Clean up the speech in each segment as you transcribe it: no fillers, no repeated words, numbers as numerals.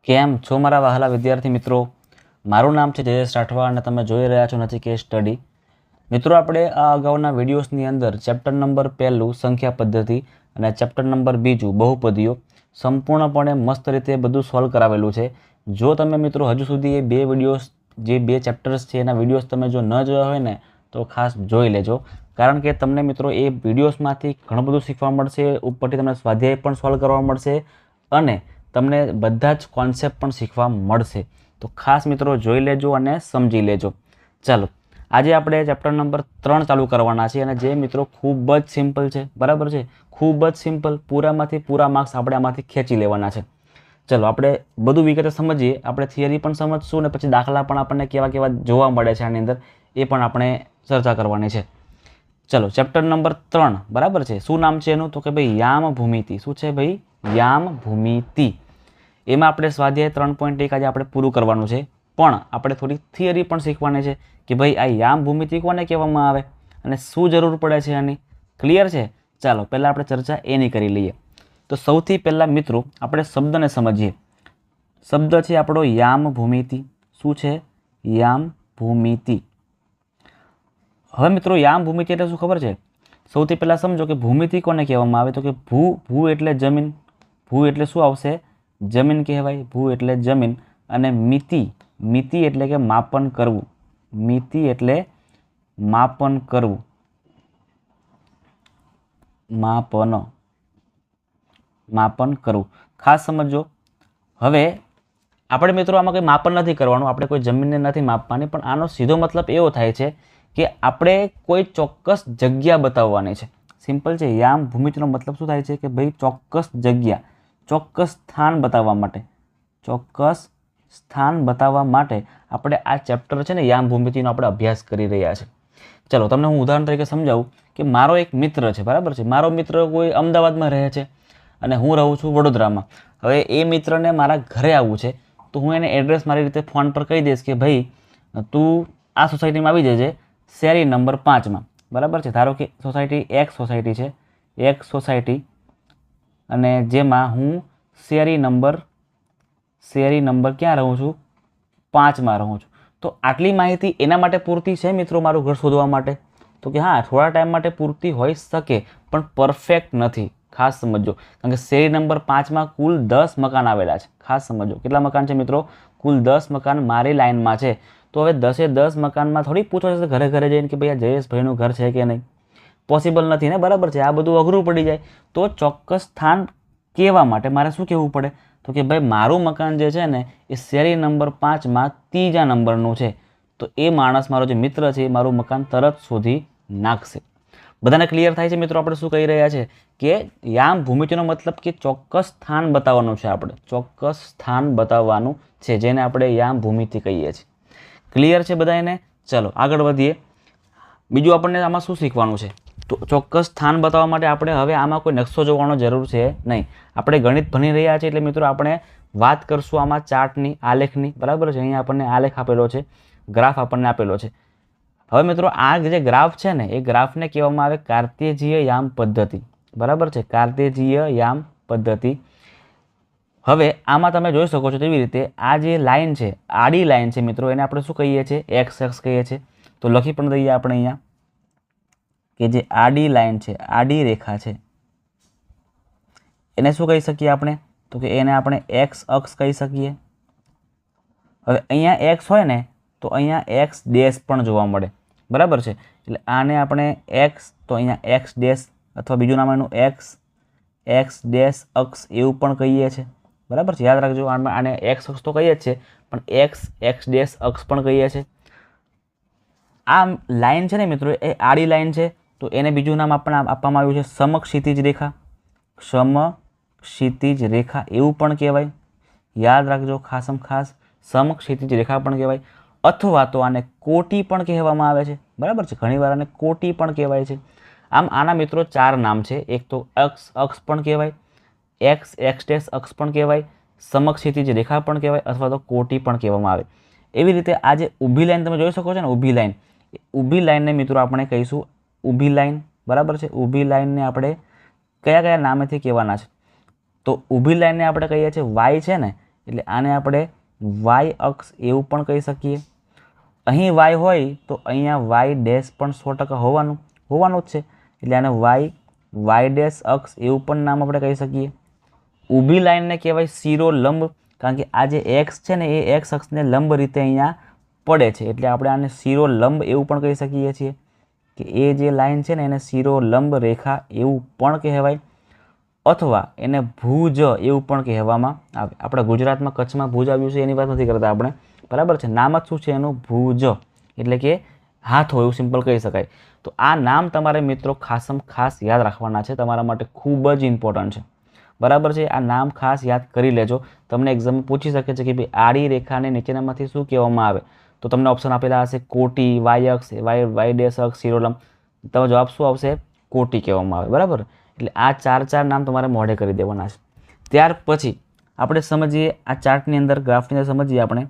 કેમ છો મારા વહાલા વિદ્યાર્થી મિત્રો? મારું નામ છે જયેશ રાઠવા અને તમે જોઈ રહ્યા છો નચિકેત સ્ટડી. મિત્રો, આપણે આ અગાઉના વિડીયોઝની અંદર ચેપ્ટર નંબર 1 સંખ્યા પદ્ધતિ અને ચેપ્ટર નંબર 2 બહુપદીઓ સંપૂર્ણપણે મસ્ત રીતે બધું સોલ્વ કરાવેલું છે. જો તમે મિત્રો હજુ સુધી એ બે વિડીયોઝ જે બે ચેપ્ટર્સ છે એના વિડીયોઝ તમે જો ન જોયા હોય ને તો ખાસ જોઈ લેજો, કારણ કે તમને મિત્રો એ વિડીયોઝમાંથી ઘણું બધું શીખવા મળશે. ઉપરથી તમને સ્વાધ્યાય પણ સોલ્વ કરવા મળશે અને તમને બધા જ કોન્સેપ્ટ પણ શીખવા મળશે. તો ખાસ મિત્રો જોઈ લેજો અને સમજી લેજો. ચાલો, આજે આપણે ચેપ્ટર નંબર 3 ચાલુ કરવાના છે અને જે મિત્રો ખૂબ જ સિમ્પલ છે, બરાબર છે, ખૂબ જ સિમ્પલ. પૂરામાંથી પૂરા માર્ક્સ આપણે આમાંથી ખેંચી લેવાના છે. ચલો આપણે બધું વિગતે સમજીએ. આપણે થિયરી પણ સમજશું અને પછી દાખલા પણ આપણને કેવા કેવા જોવા મળે છે આની અંદર એ પણ આપણે ચર્ચા કરવાની છે. ચલો, ચેપ્ટર નંબર 3, બરાબર છે. શું નામ છે એનું? તો કે ભાઈ યામ ભૂમિતિ. શું છે ભાઈ? યામ ભૂમિતિ. એમાં આપણે સ્વાધ્યાય 3.1 આજે આપણે પૂરું કરવાનું છે, પણ આપણે થોડી થિયરી પણ શીખવાની છે કે ભાઈ આ યામ ભૂમિતિ કોને કહેવામાં આવે અને શું જરૂર પડે છે આની. ક્લિયર છે? ચાલો પહેલાં આપણે ચર્ચા એની કરી લઈએ. તો સૌથી પહેલાં મિત્રો આપણે શબ્દને સમજીએ. શબ્દ છે આપણો યામ ભૂમિતિ. શું છે? યામ ભૂમિતિ. હવે મિત્રો યામ ભૂમિતિ એટલે શું ખબર છે? સૌથી પહેલાં સમજો કે ભૂમિતિ કોને કહેવામાં આવે. તો કે ભૂ એટલે જમીન. ભૂ એટલે શું આવશે? જમીન કહેવાય. ભૂ એટલે જમીન. અને મિતિ એટલે કે માપન કરવું. મિતિ એટલે માપન કરવું. માપન કરવું. ખાસ સમજો. હવે આપણે મિત્રો આમાં કંઈ માપન નથી કરવાનું, આપણે કોઈ જમીનને નથી માપવાની, પણ આનો સીધો મતલબ એવો થાય છે કે આપણે કોઈ ચોક્કસ જગ્યા બતાવવાની છે. સિમ્પલ છે. યામ ભૂમિતિનો મતલબ શું થાય છે કે ભાઈ ચોક્કસ જગ્યા, ચોક્કસ સ્થાન બતાવવા માટે, ચોક્કસ સ્થાન બતાવવા માટે આપણે આ ચેપ્ટર છે ને યામ ભૂમિતિનો આપણે અભ્યાસ કરી રહ્યા છે. ચલો તમને હું ઉદાહરણ તરીકે સમજાવું કે મારો એક મિત્ર છે, બરાબર છે. મારો મિત્ર કોઈ અમદાવાદમાં રહે છે અને હું રહું છું વડોદરામાં. હવે એ મિત્રને મારા ઘરે આવવું છે તો હું એને એડ્રેસ મારી રીતે ફોન પર કહી દઈશ કે ભાઈ તું આ સોસાયટીમાં આવી જજે, શેરી નંબર 5માં, બરાબર છે. ધારો કે સોસાયટી એક સોસાયટી છે, એક સોસાયટી, અને જેમાં હું શેરી નંબર ક્યાં રહું છું? 5માં રહું છું. તો આટલી માહિતી એના માટે પૂરતી છે મિત્રો મારું ઘર શોધવા માટે? તો કે હા, થોડા ટાઈમ માટે પૂરતી હોઈ શકે પણ પરફેક્ટ નથી. ખાસ સમજો, કારણ કે શેરી નંબર 5માં કુલ 10 મકાન આવેલા છે. ખાસ સમજો કેટલા મકાન છે મિત્રો? કુલ 10 મકાન મારી લાઇનમાં છે. તો હવે 10 મકાનમાં થોડી પૂછો છે ઘરે ઘરે જઈને કે ભાઈ આ જયેશભાઈનું ઘર છે કે નહીં. પોસિબલ નથી ને, બરાબર છે. આ બધું અઘરું પડી જાય. તો ચોક્કસ સ્થાન કહેવા માટે મારે શું કહેવું પડે? તો કે ભાઈ મારું મકાન જે છે ને એ શેરી નંબર 5માં 3જા નંબરનું છે. તો એ માણસ, મારો જે મિત્ર છે, એ મારું મકાન તરત શોધી નાખશે. બધાને ક્લિયર થાય છે મિત્રો આપણે શું કહી રહ્યા છે? કે યામ ભૂમિતિનો મતલબ કે ચોક્કસ સ્થાન બતાવવાનું છે. આપણે ચોક્કસ સ્થાન બતાવવાનું છે જેને આપણે યામ ભૂમિતિ કહીએ છીએ. ક્લિયર છે બધાને? ચલો આગળ વધીએ. બીજું આપણને આમાં શું શીખવાનું છે? તો ચોક્કસ સ્થાન બતાવવા માટે આપણે હવે આમાં કોઈ નકશો જોવાનો જરૂર છે નહીં. આપણે ગણિત ભણી રહ્યા છીએ એટલે મિત્રો આપણે વાત કરશું આમાં ચાર્ટની, આલેખની, બરાબર છે. અહીંયા આપણને આલેખ આપેલો છે, ગ્રાફ આપણને આપેલો છે. હવે મિત્રો આ જે ગ્રાફ છે ને એ ગ્રાફને કહેવામાં આવે કાર્તેજીય યામ પદ્ધતિ, બરાબર છે. કાર્તેજીય યામ પદ્ધતિ. હવે આમાં તમે જોઈ શકો છો તેવી રીતે આ જે લાઈન છે, આડી લાઈન છે મિત્રો, એને આપણે શું કહીએ છીએ? એક્સ અક્ષ કહીએ છીએ. તો લખી પણ દઈએ આપણે અહીંયા કે જે આડી લાઈન છે, આડી રેખા છે, એને શું કહી શકીએ આપણે? તો કે એને આપણે એક્સ અક્ષ કહી શકીએ. હવે અહીંયા એક્સ હોય ને તો અહીંયા એક્સ ડેશ પણ જોવા મળે, બરાબર છે. એટલે આને આપણે એક્સ, તો અહીંયા એક્સ ડેશ, અથવા બીજું નામ એનું એક્સ ડેશ અક્ષ એવું પણ કહીએ છીએ, બરાબર છે. યાદ રાખજો, આને એક્સ અક્ષ તો કહીએ જ છે પણ એક્સ ડેશ અક્ષ પણ કહીએ છીએ. આ લાઈન છે ને મિત્રો એ આડી લાઈન છે તો એને બીજું નામ આપવામાં આવ્યું છે સમક્ષિતિજ રેખા. સમક્ષિતિજ રેખા એવું પણ કહેવાય. યાદ રાખજો ખાસમ ખાસ, સમક્ષિતિજ રેખા પણ કહેવાય. અથવા તો આને કોટી પણ કહેવામાં આવે છે, બરાબર છે. ઘણીવાર આને કોટી પણ કહેવાય છે. આમ આના મિત્રો 4 નામ છે. એક તો અક્ષ પણ કહેવાય, એક્સ ડેશ અક્ષ પણ કહેવાય, સમક્ષિતિજ રેખા પણ કહેવાય, અથવા તો કોટી પણ કહેવામાં આવે. એવી રીતે આ જે ઊભી લાઈન તમે જોઈ શકો છો ને, ઊભી લાઈનને મિત્રો આપણે કહીશું ઊભી લાઈન, બરાબર છે. ઊભી લાઈનને આપણે કયા કયા નામેથી કહેવાના છે? તો ઊભી લાઈનને આપણે કહીએ છીએ વાય છે ને એટલે આને આપણે વાય અક્ષ એવું પણ કહી શકીએ. અહીં વાય હોય તો અહીંયા વાય ડેશ પણ 100% હોવાનું જ છે, એટલે આને વાય ડેશ અક્ષ એવું પણ નામ આપણે કહી શકીએ. ઊભી લાઈનને કહેવાય શિરોલંબ, કારણ કે આ જે એક્સ છે ને એ એક્સ અક્ષને લંબ રીતે અહીંયા પડે છે, એટલે આપણે આને શિરોલંબ એવું પણ કહી શકીએ છીએ કે એ જે લાઈન છે ને એને શિરોલંબ રેખા એવું પણ કહેવાય, અથવા એને ભુજ એવું પણ કહેવામાં આવે. આપણા ગુજરાતમાં કચ્છમાં ભુજ આવ્યું છે એની વાત નથી કરતા આપણે, બરાબર છે. નામ જ શું છે એનું? ભુજ, એટલે કે હાથ હોય એવું સિમ્પલ કહી શકાય. તો આ નામ તમારે મિત્રો ખાસ યાદ રાખવાના છે, તમારા માટે ખૂબ જ ઇમ્પોર્ટન્ટ છે, બરાબર છે. આ નામ ખાસ યાદ કરી લેજો. તમને એક્ઝામ પૂછી શકે છે કે ભાઈ આડી રેખાને નીચેનામાંથી શું કહેવામાં આવે, તો તમને ઓપ્શન આપેલા હશે કોટી, વાય અક્ષ, વાય ડેશ અક્ષ, શિરોલંબ. તમારો જવાબ શું આવશે? કોટી કહેવામાં આવે, બરાબર. એટલે આ ચાર નામ તમારે મોઢે કરી દેવાના છે. ત્યાર પછી આપણે સમજીએ આ ચાર્ટની અંદર, ગ્રાફની અંદર સમજીએ આપણે,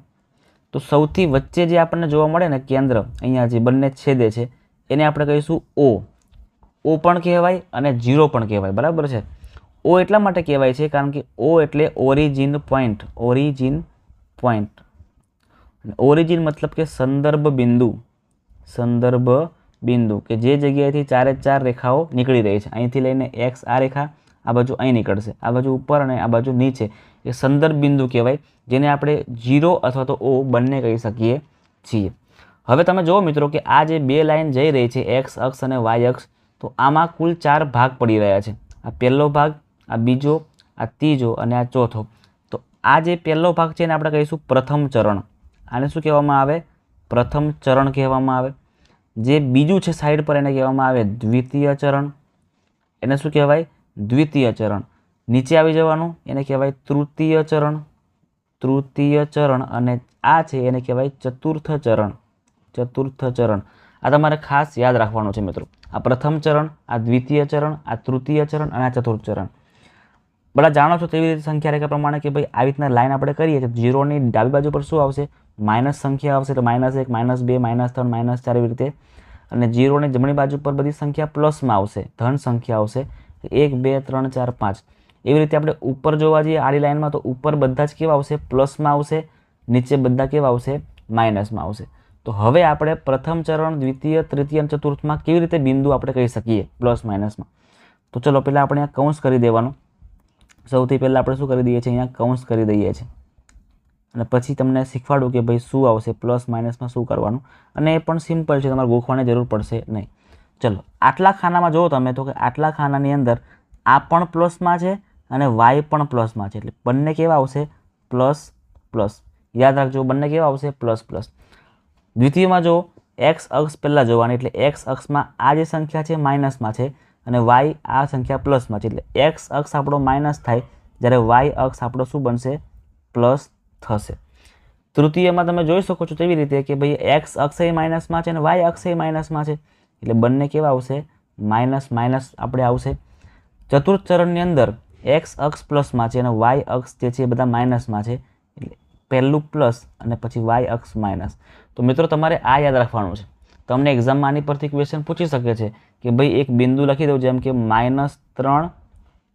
તો સૌથી વચ્ચે જે આપણને જોવા મળે ને કેન્દ્ર, અહીંયા જે બંને છેદે છે એને આપણે કહીશું ઓ પણ કહેવાય અને 0 પણ કહેવાય, બરાબર છે. ઓ એટલા માટે કહેવાય છે કારણ કે ઓ એટલે ઓરિજિન પોઈન્ટ. ઓરિજિન મતલબ કે સંદર્ભ બિંદુ કે જે જગ્યાએથી 4 રેખાઓ નીકળી રહી છે. અહીંથી લઈને એક્સ આ રેખા આ બાજુ અહીં નીકળશે, આ બાજુ ઉપર અને આ બાજુ નીચે, એ સંદર્ભ બિંદુ કહેવાય, જેને આપણે 0 અથવા તો ઓ બંને કહી શકીએ છીએ. હવે તમે જુઓ મિત્રો કે આ જે બે લાઈન જઈ રહી છે એક્સ અક્ષ અને વાય અક્ષ, તો આમાં કુલ 4 ભાગ પડી રહ્યા છે. આ પહેલો ભાગ, આ બીજો, આ ત્રીજો અને આ ચોથો. તો આ જે પહેલો ભાગ છે એને આપણે કહીશું પ્રથમ ચરણ. આને શું કહેવામાં આવે? પ્રથમ ચરણ કહેવામાં આવે. જે બીજું છે સાઈડ પર એને કહેવામાં આવે દ્વિતીય ચરણ. એને શું કહેવાય? દ્વિતીય ચરણ. નીચે આવી જવાનું એને કહેવાય તૃતીય ચરણ. અને આ છે એને કહેવાય ચતુર્થ ચરણ. આ તમારે ખાસ યાદ રાખવાનું છે મિત્રો. આ પ્રથમ ચરણ, આ દ્વિતીય ચરણ, આ તૃતીય ચરણ અને આ ચતુર્થ ચરણ. બધા જાણો છો તેવી રીતે સંખ્યા રેખા પ્રમાણે કે ભાઈ આવી રીતના લાઈન આપણે કરીએ તો 0ની ડાબી બાજુ પર શું આવશે? માઇનસ સંખ્યા આવશે, તો -1, -2, -3, -4 એવી રીતે. અને 0ની જમણી બાજુ પર બધી સંખ્યા પ્લસમાં આવશે, ધન સંખ્યા આવશે, 1, 2, 3, 4, 5. એવી રીતે આપણે ઉપર જોવા જઈએ આડી લાઈનમાં તો ઉપર બધા જ કેવા આવશે? પ્લસમાં આવશે, નીચે બધા કેવા આવશે? માઇનસમાં આવશે. તો હવે આપણે પ્રથમ ચરણ, દ્વિતીય, તૃતીય અને ચતુર્થમાં કેવી રીતે બિંદુ આપણે કહી શકીએ પ્લસ માઇનસમાં? તો ચલો પહેલાં આપણે અહીંયા કૌંસ કરી દેવાનું. સૌથી પહેલાં આપણે શું કરી દઈએ છીએ? અહીંયા કૌંસ કરી દઈએ છીએ. અને પછી તમને શીખવાડું કે ભાઈ શું આવશે પ્લસ માઇનસમાં શું કરવાનું, અને એ પણ સિમ્પલ છે, તમારે ગોખવાની જરૂર પડશે નહીં. ચલો આટલા ખાનામાં જુઓ તમે તો કે આટલા ખાનાની અંદર આ પણ પ્લસમાં છે અને વાય પણ પ્લસમાં છે, એટલે બંને કેવા આવશે? પ્લસ. યાદ રાખજો, બંને કેવા આવશે? પ્લસ. દ્વિતીયમાં જો એક્સ અક્ષ પહેલાં જોવાની, એટલે એક્સ અક્ષમાં આ જે સંખ્યા છે માઇનસમાં છે અને વાય આ સંખ્યા પ્લસમાં છે, એટલે એક્સ અક્ષ આપણો માઇનસ થાય, જ્યારે વાય અક્ષ આપણો શું બનશે? પ્લસ થશે. તૃતીયમાં તમે જોઈ શકો છો તેવી રીતે કે ભાઈ એક્સ અક્ષ એ માઇનસમાં છે અને વાય અક્ષ એ માઇનસમાં છે, એટલે બંને કેવા આવશે? માઇનસ આપણે આવશે. ચતુર્થ ચરણની અંદર એક્સ અક્ષ પ્લસમાં છે અને વાય અક્ષ જે છે એ બધા માઇનસમાં છે, એટલે પહેલું પ્લસ અને પછી વાય અક્ષ માઇનસ. તો મિત્રો તમારે આ યાદ રાખવાનું છે. તમને એક્ઝામમાં આની પરથી ક્વેશ્ચન પૂછી શકે છે કે ભાઈ એક બિંદુ લખી દઉં, જેમ કે -3,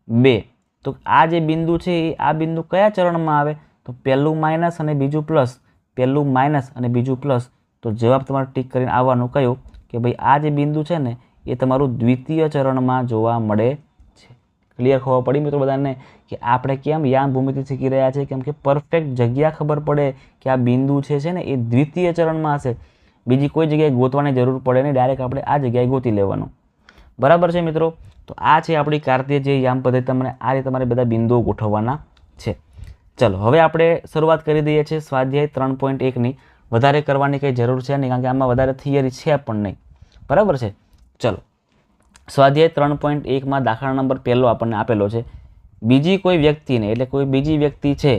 2. તો આ જે બિંદુ છે એ આ બિંદુ કયા ચરણમાં આવે? તો પહેલું માઇનસ અને બીજું પ્લસ, પહેલું માઇનસ અને બીજું પ્લસ. તો જવાબ તમારે ટીક કરીને આવવાનું કયું? કે ભાઈ આ જે બિંદુ છે ને એ તમારું દ્વિતીય ચરણમાં જોવા મળે છે. ક્લિયર ખબર પડી મિત્રો બધાને કે આપણે કેમ યામ ભૂમિતિ શીખી રહ્યા છે? કેમ કે પરફેક્ટ જગ્યા ખબર પડે કે આ બિંદુ છે ને એ દ્વિતીય ચરણમાં હશે, બીજી કોઈ જગ્યાએ ગોતવાની જરૂર પડે નહીં, ડાયરેક્ટ આપણે આ જગ્યાએ ગોતી લેવાનું, બરાબર છે મિત્રો. તો આ છે આપણી કાર્તીય જે યામ પદ્ધતિ. તમને આ રીતે તમારે બધા બિંદુઓ ગોઠવવાના છે. ચલો હવે આપણે શરૂઆત કરી દઈએ છીએ સ્વાધ્યાય 3.1ની. વધારે કરવાની કંઈ જરૂર છે નહીં, કારણ કે આમાં વધારે થિયરી છે પણ નહીં, બરાબર છે. ચલો સ્વાધ્યાય 3.1માં દાખલા નંબર 1 આપણને આપેલો છે. બીજી કોઈ વ્યક્તિને, એટલે કોઈ બીજી વ્યક્તિ છે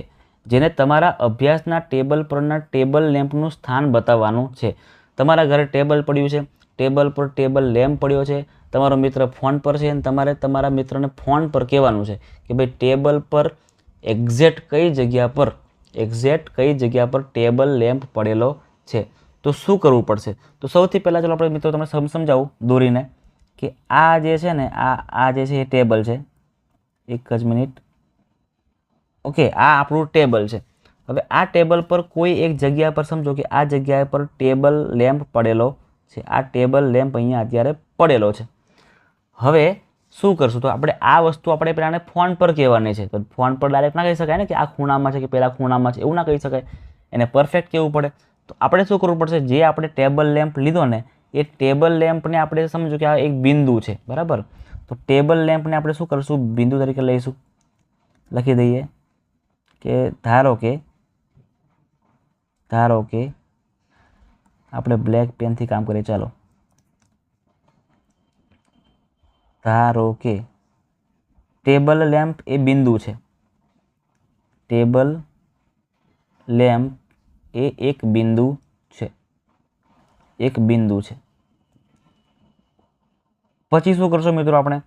જેને તમારા અભ્યાસના ટેબલ પરના ટેબલ લેમ્પનું સ્થાન બતાવવાનું છે. તમારા ઘરે ટેબલ પડ્યું છે, ટેબલ પર ટેબલ લેમ્પ પડ્યો છે, તમારો મિત્ર ફોન પર છે અને તમારે તમારા મિત્રને ફોન પર કહેવાનું છે કે ભાઈ ટેબલ પર એક્ઝેક્ટ કઈ જગ્યા પર ટેબલ લેમ્પ પડેલો છે. તો શું કરવું પડશે? તો સૌથી પહેલાં ચાલો આપણે મિત્રો તમને સમજાવું દોરીને કે આ જે છે ને આ જે છે એ ટેબલ છે. એક જ મિનિટ. ઓકે, આ આપણું ટેબલ છે. હવે આ ટેબલ પર કોઈ એક જગ્યા પર સમજો કે આ જગ્યા પર ટેબલ લેમ્પ પડેલો છે, આ ટેબલ લેમ્પ અહીંયા અત્યારે પડેલો છે. હવે શું કરશું? તો આપણે આ વસ્તુ આપણે પેલાને ફોન પર કહેવાની છે. તો ફોન પર ડાયરેક્ટ ના કહી શકાય ને કે આ ખૂણામાં છે કે પેલા ખૂણામાં છે, એવું ના કહી શકાય. એને પરફેક્ટ કહેવું પડે. તો આપણે શું કરવું પડશે? જે આપણે ટેબલ લેમ્પ લીધો ને એ ટેબલ લેમ્પને આપણે સમજો કે આ એક બિંદુ છે, બરાબર. તો ટેબલ લેમ્પને આપણે શું કરશું? બિંદુ તરીકે લઈશું. લખી દઈએ કે ધારો કે આપણે બ્લેક પેનથી કામ કરીએ. ચાલો, ધારો કે ટેબલ લેમ્પ એ બિંદુ છે. ટેબલ લેમ્પ એ એક બિંદુ છે, પછી શું કરશું મિત્રો આપણે?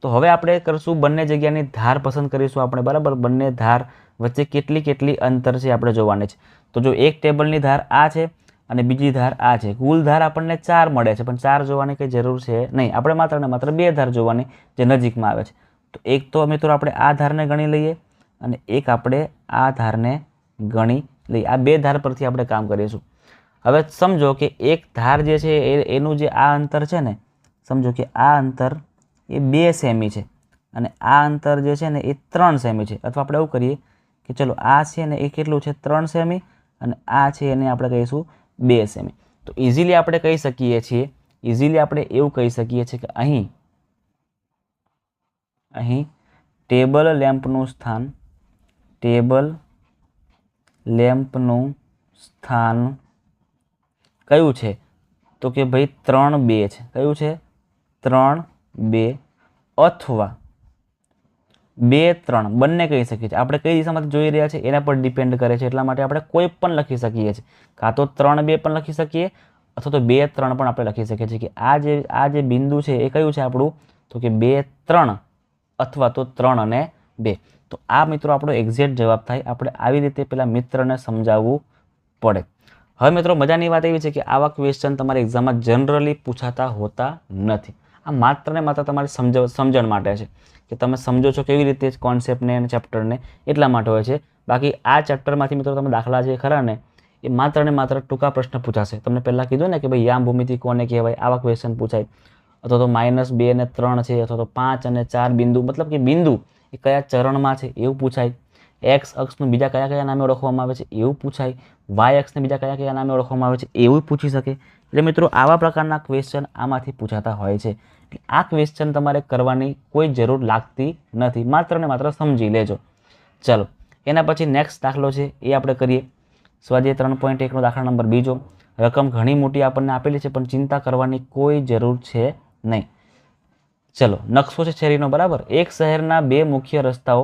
તો હવે આપણે કરશું બંને જગ્યાની ધાર પસંદ કરીશું આપણે, બરાબર. બંને ધાર વચ્ચે કેટલી અંતર છે આપણે જોવાની છે. તો જો એક ટેબલની ધાર આ છે અને બીજી ધાર આ છે, કુલ ધાર આપણને 4 મળે છે, પણ 4 જોવાની કંઈ જરૂર છે નહીં. આપણે માત્ર ને માત્ર 2 ધાર જોવાની જે નજીકમાં આવે છે. તો એક તો મિત્રો આપણે આ ધારને ગણી લઈએ અને એક આપણે આ ધારને ગણી લઈએ. આ 2 ધાર પરથી આપણે કામ કરીશું. હવે સમજો કે એક ધાર જે છે એનું જે આ અંતર છે ને, સમજો કે આ અંતર એ 2 સેમી છે અને આ અંતર જે છે ને એ 3 સેમી છે. અથવા આપણે એવું કરીએ કે ચલો આ છે ને એ કેટલું છે? 3 સેમી અને આ છે એને આપણે કહીશું 2 સેમી. તો ઇઝીલી આપણે કહી શકીએ છીએ, એવું કહી શકીએ છીએ કે અહીં ટેબલ લેમ્પનું સ્થાન કયું છે? તો કે ભાઈ 3, 2 છે. કયું છે? 3, 2 અથવા 2, 3 બંને કહી શકીએ છીએ. આપણે કઈ દિશામાંથી જોઈ રહ્યા છે એના પર ડિપેન્ડ કરે છે. એટલા માટે આપણે કોઈ પણ લખી શકીએ છીએ. કાં તો 3, 2 પણ લખી શકીએ અથવા તો 2, 3 પણ આપણે લખી શકીએ છીએ કે આ જે બિંદુ છે એ કયું છે આપણું? તો કે 2, 3 અથવા તો 3 અને 2. તો આ મિત્રો આપણો એક્ઝેક્ટ જવાબ થાય. આપણે આવી રીતે પેલા મિત્રને સમજાવવું પડે. હવે મિત્રો મજાની વાત એવી છે કે આવા ક્વેશ્ચન તમારી એક્ઝામમાં જનરલી પૂછાતા હોતા નથી. આ માત્ર ને માત્ર તમારી સમજણ માટે છે કે તમે સમજો છો કેવી રીતે કોન્સેપ્ટને અને ચેપ્ટરને, એટલા માટે હોય છે. બાકી આ ચેપ્ટરમાંથી મિત્રો તમે દાખલા જે ખરા ને એ માત્ર ને માત્ર ટૂંકા પ્રશ્ન પૂછાશે. તમને પહેલાં કીધું ને કે ભાઈ યામ ભૂમિતિ કોને કહેવાય, આવા ક્વેશ્ચન પૂછાય. અથવા તો -2 અને 3 છે, અથવા તો 5 અને 4 બિંદુ, મતલબ કે બિંદુ એ કયા ચરણમાં છે એવું પૂછાય. એક્સ અક્ષનું બીજા કયા નામે ઓળખવામાં આવે છે એવું પૂછાય. વાય અક્ષને બીજા કયા નામે ઓળખવામાં આવે છે એવું પૂછી શકે. એટલે મિત્રો આવા પ્રકારના ક્વેશ્ચન આમાંથી પૂછાતા હોય છે. એટલે આ ક્વેશ્ચન તમારે કરવાની કોઈ જરૂર લાગતી નથી, માત્ર ને માત્ર સમજી લેજો. ચલો, એના પછી નેક્સ્ટ દાખલો છે એ આપણે કરીએ. સ્વાધ્યાય 3.1 દાખલા નંબર 2. રકમ ઘણી મોટી આપણને આપેલી છે પણ ચિંતા કરવાની કોઈ જરૂર છે નહીં. ચલો, નકશો છે શેરીનો, બરાબર. એક શહેરના 2 મુખ્ય રસ્તાઓ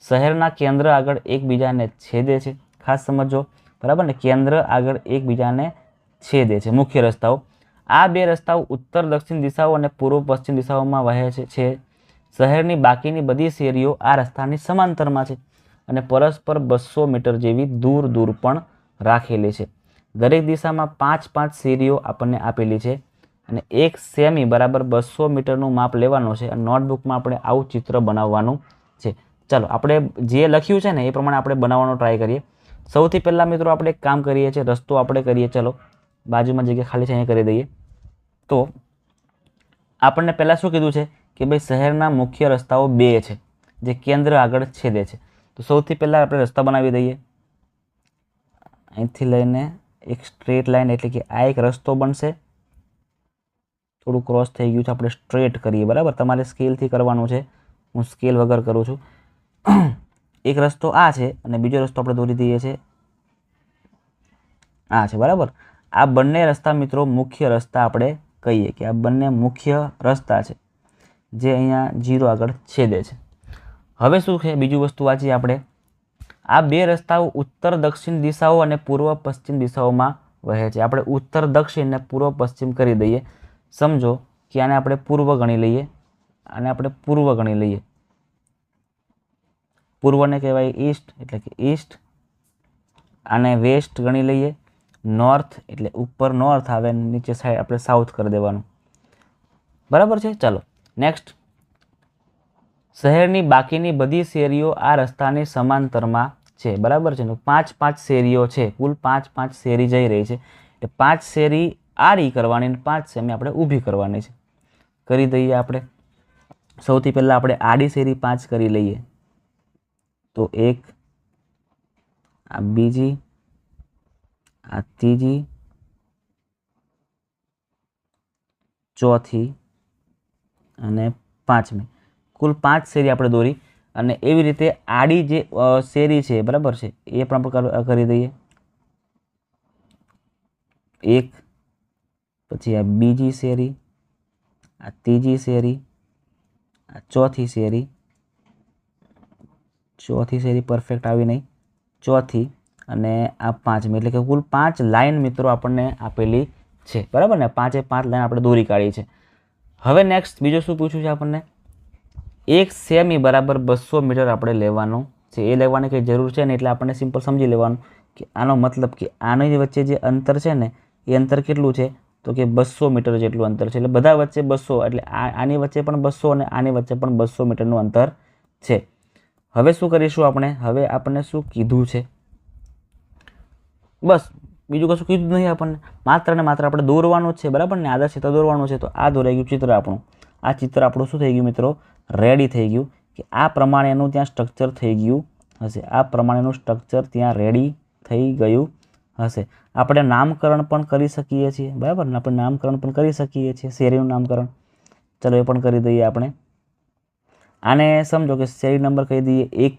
શહેરના કેન્દ્ર આગળ એકબીજાને છેદે છે. ખાસ સમજો, બરાબર ને. કેન્દ્ર આગળ એકબીજાને છેદે છે મુખ્ય રસ્તાઓ. આ 2 રસ્તાઓ ઉત્તર દક્ષિણ દિશાઓ અને પૂર્વ પશ્ચિમ દિશાઓમાં વહે છે. શહેરની બાકીની બધી શેરીઓ આ રસ્તાની સમાંતરમાં છે અને પરસ્પર 200 મીટર જેવી દૂર પણ રાખેલી છે. દરેક દિશામાં 5-5 શેરીઓ આપણને આપેલી છે અને 1 સેમી બરાબર 200 મીટરનું માપ લેવાનું છે. અને નોટબુકમાં આપણે આવું ચિત્ર બનાવવાનું છે. ચાલો, આપણે જે લખ્યું છે ને એ પ્રમાણે આપણે બનાવવાનો ટ્રાય કરીએ. સૌથી પહેલાં મિત્રો આપણે એક કામ કરીએ છીએ, રસ્તો આપણે કરીએ. ચલો, બાજુમાં જગ્યા ખાલી છે અહીંયા કરી દઈએ. તો આપણને પહેલાં શું કીધું છે કે ભાઈ શહેરના મુખ્ય રસ્તાઓ 2 છે જે કેન્દ્ર આગળ છેદે છે. તો સૌથી પહેલાં આપણે રસ્તા બનાવી દઈએ. અહીંથી લઈને એક સ્ટ્રેટ લાઈન, એટલે કે આ એક રસ્તો બનશે. થોડું ક્રોસ થઈ ગયું છે, આપણે સ્ટ્રેટ કરીએ, બરાબર. તમારે સ્કેલથી કરવાનું છે, હું સ્કેલ વગર કરું છું. એક રસ્તો આ છે અને બીજો રસ્તો આપણે દોરી દઈએ છીએ આ છે, બરાબર. આ બંને રસ્તા મિત્રો મુખ્ય રસ્તા આપણે કહીએ કે આ બંને મુખ્ય રસ્તા છે જે અહીંયા 0 આગળ છેદે છે. હવે શું છે, બીજું વસ્તુ વાંચીએ આપણે. આ 2 રસ્તાઓ ઉત્તર દક્ષિણ દિશાઓ અને પૂર્વ પશ્ચિમ દિશાઓમાં વહે છે. આપણે ઉત્તર દક્ષિણ અને પૂર્વ પશ્ચિમ કરી દઈએ. સમજો કે આને આપણે પૂર્વ ગણી લઈએ, આને આપણે પૂર્વ ગણી લઈએ. પૂર્વને કહેવાય ઈસ્ટ, એટલે કે ઈસ્ટ. આને વેસ્ટ ગણી લઈએ. નોર્થ એટલે ઉપર નોર્થ આવે, નીચે સાઈડ આપણે સાઉથ કરી દેવાનું, બરાબર છે. ચાલો નેક્સ્ટ. શહેરની બાકીની બધી શેરીઓ આ રસ્તાની સમાંતરમાં છે, બરાબર છે ને 5 શેરીઓ છે, કુલ 5 શેરી જઈ રહી છે એટલે 5 શેરી આડી કરવાની અને 5 સેમી આપણે ઊભી કરવાની છે. કરી દઈએ આપણે. સૌથી પહેલાં આપણે આડી શેરી 5 કરી લઈએ તો 1, આ બીજી, આ ત્રીજી, ચોથી અને 5મી, કુલ 5 શેરી આપણે દોરી. અને એવી રીતે આડી જે શેરી છે, બરાબર છે, એ પણ આપણે કરી દઈએ. 1, પછી આ બીજી શેરી, આ ત્રીજી શેરી, આ ચોથી શેરી પરફેક્ટ આવી નહીં, ચોથી અને આ 5મી, એટલે કે કુલ 5 લાઈન મિત્રો આપણને આપેલી છે, બરાબર ને. 5 લાઈન આપણે દોરી કાઢી છે. હવે નેક્સ્ટ બીજું શું પૂછ્યું છે આપણને? 1 સેમી બરાબર 200 મીટર આપણે લેવાનું છે. એ લેવાની કંઈ જરૂર છે ને, એટલે આપણને સિમ્પલ સમજી લેવાનું કે આનો મતલબ કે આની વચ્ચે જે અંતર છે ને એ અંતર કેટલું છે તો કે 200 મીટર જેટલું અંતર છે. એટલે બધા વચ્ચે 200, એટલે આની વચ્ચે પણ 200 અને આની વચ્ચે પણ 200 મીટરનું અંતર છે. હવે શું કરીશું આપણે? હવે આપણને શું કીધું છે? બસ બીજું કશું કીધું નહીં આપણને, માત્ર ને માત્ર આપણે દોરવાનું જ છે, બરાબર ને. આદર્શ ચિત્ર દોરવાનું છે. તો આ દોરાઈ ગયું ચિત્ર આપણું. આ ચિત્ર આપણું શું થઈ ગયું મિત્રો? રેડી થઈ ગયું કે આ પ્રમાણેનું ત્યાં સ્ટ્રક્ચર થઈ ગયું હશે. આ પ્રમાણેનું સ્ટ્રક્ચર ત્યાં રેડી થઈ ગયું હશે. આપણે નામકરણ પણ કરી શકીએ છીએ, બરાબર ને. આપણે નામકરણ પણ કરી શકીએ છીએ, શેરીનું નામકરણ. ચલો એ પણ કરી દઈએ આપણે. આને સમજો કે શેરી નંબર કહી દઈએ 1,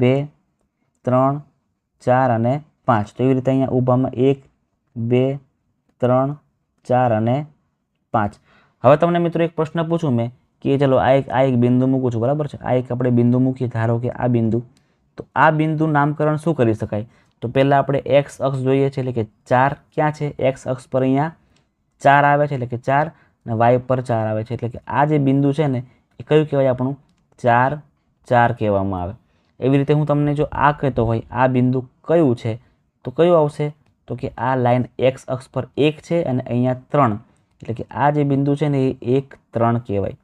2, 3, 4 અને 5. તો એવી રીતે અહીંયા ઊભામાં 1, 2, 3, 4 અને 5. હવે તમને મિત્રો એક પ્રશ્ન પૂછું મેં કે ચલો આ એક બિંદુ મૂકું છું, બરાબર છે. આ એક આપણે બિંદુ મૂકીએ, ધારો કે આ બિંદુ. તો આ બિંદુ નામકરણ શું કરી શકાય? તો પહેલાં આપણે એક્સ અક્ષ જોઈએ છે, એટલે કે 4 ક્યાં છે? એક્સ અક્ષ પર અહીંયા 4 આવે છે, એટલે કે 4, અને વાય પર 4 આવે છે, એટલે કે આ જે બિંદુ છે ને એ કયું કહેવાય? આપણું 4, 4 કહેવામાં આવે. એવી રીતે હું તમને જો આ કહેતો હોય આ બિંદુ કયું છે તો કયું આવશે? તો કે આ લાઈન એક્સ અક્ષ પર 1 છે અને અહીંયા 3, એટલે કે આ જે બિંદુ છે ને એ 1, 3 કહેવાય,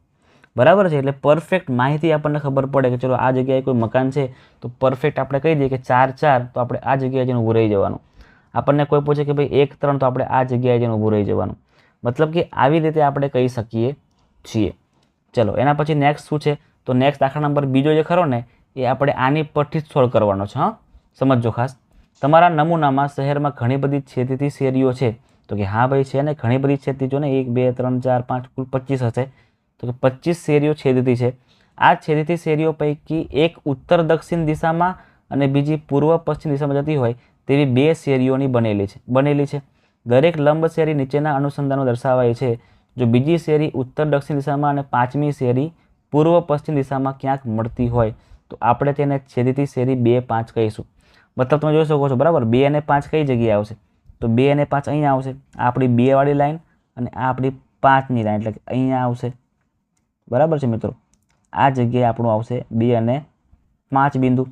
બરાબર છે. એટલે પરફેક્ટ માહિતી આપણને ખબર પડે કે ચલો આ જગ્યાએ કોઈ મકાન છે તો પરફેક્ટ આપણે કહી દઈએ કે 4, 4, તો આપણે આ જગ્યાએ જઈને ઊભું રહી જવાનું. આપણને કોઈ પૂછે કે ભાઈ 1, 3, તો આપણે આ જગ્યાએ જઈને ઊભું રહી જવાનું. મતલબ કે આવી રીતે આપણે કહી શકીએ છીએ. ચલો એના પછી નેક્સ્ટ શું છે? તો નેક્સ્ટ દાખલા નંબર બીજો જે ખરો ને એ આપણે આની પરથી જ સોલ્વ કરવાનો છે. હા, સમજો ખાસ. તમારા નમૂનામાં શહેરમાં ઘણી બધી છેદતી શેરીઓ છે. તો કે હા ભાઈ છે ને, ઘણી બધી છેદતી જો ને, 1, 2, 3, 4, 5, કુલ 25 હશે. તો કે 25 શેરીઓ છેદતી છે. આ છેદતી શેરીઓ પૈકી એક ઉત્તર દક્ષિણ દિશામાં અને બીજી પૂર્વ પશ્ચિમ દિશામાં જતી હોય તેવી 2 શેરીઓની બનેલી છે. દરેક લંબ શેરી નીચેના અનુસંધાનો દર્શાવાય છે. જો બીજી શેરી ઉત્તર દક્ષિણ દિશામાં અને 5મી શેરી પૂર્વ પશ્ચિમ દિશામાં ક્યાંક મળતી હોય તો આપણે તેને છેદતી શેરી 2, 5 કહીશું. મતલબ તમે જોઈ શકો છો, બરાબર. 2 અને 5 કઈ જગ્યાએ આવશે? તો 2 અને 5 અહીંયા આવશે. આ આપણી 2 વાળી લાઈન અને આ આપણી 5ની લાઈન, એટલે કે અહીંયા આવશે, બરાબર છે મિત્રો. આ જગ્યાએ આપણું આવશે 2 અને 5 બિંદુ.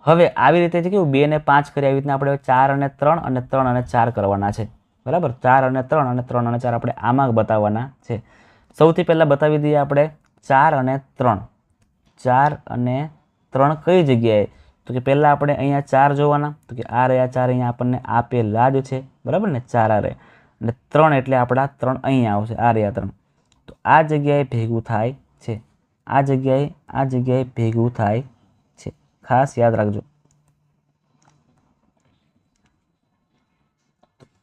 હવે આવી રીતે કેવું 2 અને 5 કરી, આવી રીતના આપણે 4 અને 3 અને 3 અને 4 કરવાના છે, બરાબર. 4 અને 3 અને 3 અને 4 આપણે આમાં બતાવવાના છે. સૌથી પહેલાં બતાવી દઈએ આપણે 4 અને 3. 4 અને 3 કઈ જગ્યાએ? તો કે પહેલાં આપણે અહીંયા 4 જોવાના. તો કે આ રહ્યા 4, અહીંયા આપણને આપેલા જ છે, બરાબર ને. 4 આ રહે અને 3 એટલે આપણા 3 અહીંયા આવશે, આ રહ્યા 3. તો આ જગ્યાએ ભેગું થાય છે, આ જગ્યાએ ભેગું થાય છે. ખાસ યાદ રાખજો.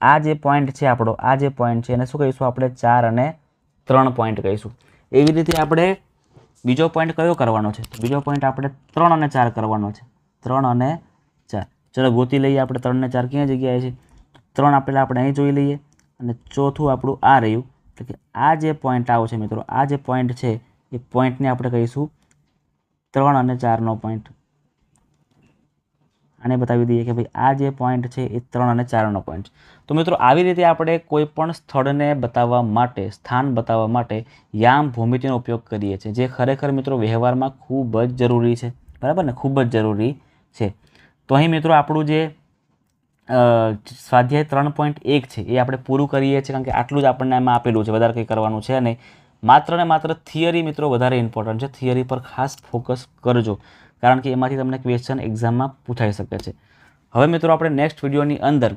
આ જે પોઈન્ટ છે આપણો, આ જે પોઈન્ટ છે એને શું કહીશું આપણે? 4 અને 3 પોઈન્ટ કહીશું. એવી રીતે આપણે બીજો પોઈન્ટ કયો કરવાનો છે? બીજો પોઈન્ટ આપણે 3 અને 4 કરવાનો છે. 3 અને 4 ચલો ગોતી લઈએ આપણે. 3 અને 4 ક્યાં જગ્યાએ છે? 3 આપણે અહીં જોઈ લઈએ અને ચોથું આપણું આ રહ્યું. એટલે કે આ જે પોઈન્ટ આવશે મિત્રો, આ જે પોઈન્ટ છે એ પોઈન્ટને આપણે કહીશું 3 અને 4નો પોઈન્ટ. આને બતાવી દઈએ કે ભાઈ આ જે પોઈન્ટ છે એ 3 અને 4નો પોઈન્ટ. તો મિત્રો આવી રીતે આપણે કોઈ પણ સ્થળને બતાવવા માટે, સ્થાન બતાવવા માટે યામ ભૂમિતિનો ઉપયોગ કરીએ છીએ, જે ખરેખર મિત્રો વ્યવહારમાં ખૂબ જ જરૂરી છે, બરાબર ને. ખૂબ જ જરૂરી છે. તો અહીં મિત્રો આપણું જે સ્વાધ્યાય 3.1 છે એ આપણે પૂરું કરીએ છીએ, કારણ કે આટલું જ આપણને એમાં આપેલું છે, વધારે કંઈ કરવાનું છે નહીં. માત્ર ને માત્ર થિયરી મિત્રો વધારે ઇમ્પોર્ટન્ટ છે. થિયરી પર ખાસ ફોકસ કરજો, કારણ કે એમાંથી તમને ક્વેશ્ચન એક્ઝામમાં પૂછાઈ શકે છે. હવે મિત્રો આપણે નેક્સ્ટ વિડીયોની અંદર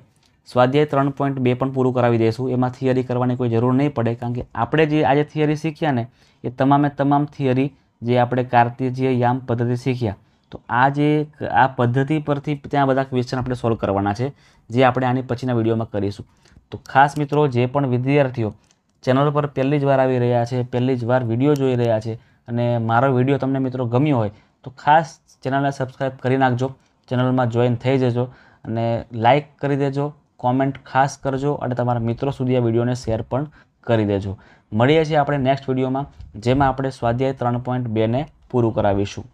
સ્વાધ્યાય 3.2 પણ પૂરું કરાવી દઈશું. એમાં થિયરી કરવાની કોઈ જરૂર નહીં પડે, કારણ કે આપણે જે આજે થિયરી શીખ્યા ને એ તમામ થિયરી જે આપણે કાર્તેજીય યામ પદ્ધતિ શીખ્યા, તો આ પદ્ધતિ પરથી ત્યાં બધા ક્વેશ્ચન આપણે સોલ્વ કરવાના છે, જે આપણે આની પછીના વિડીયોમાં કરીશું. તો ખાસ મિત્રો, જે પણ વિદ્યાર્થીઓ ચેનલ પર પહેલી જ વાર આવી રહ્યા છે, પહેલી જ વાર વિડીયો જોઈ રહ્યા છે અને મારો વિડીયો તમને મિત્રો ગમ્યો હોય તો ખાસ ચેનલને સબસ્ક્રાઈબ કરી નાખજો, ચેનલમાં જોઈન થઈ જજો અને લાઈક કરી દેજો, કોમેન્ટ ખાસ કરજો અને તમારા મિત્રો સુધી આ વિડીયોને શેર પણ કરી દેજો. મળીએ છીએ આપણે નેક્સ્ટ વિડીયોમાં, જેમાં આપણે સ્વાધ્યાય 3.2 ને પૂરું કરાવીશું.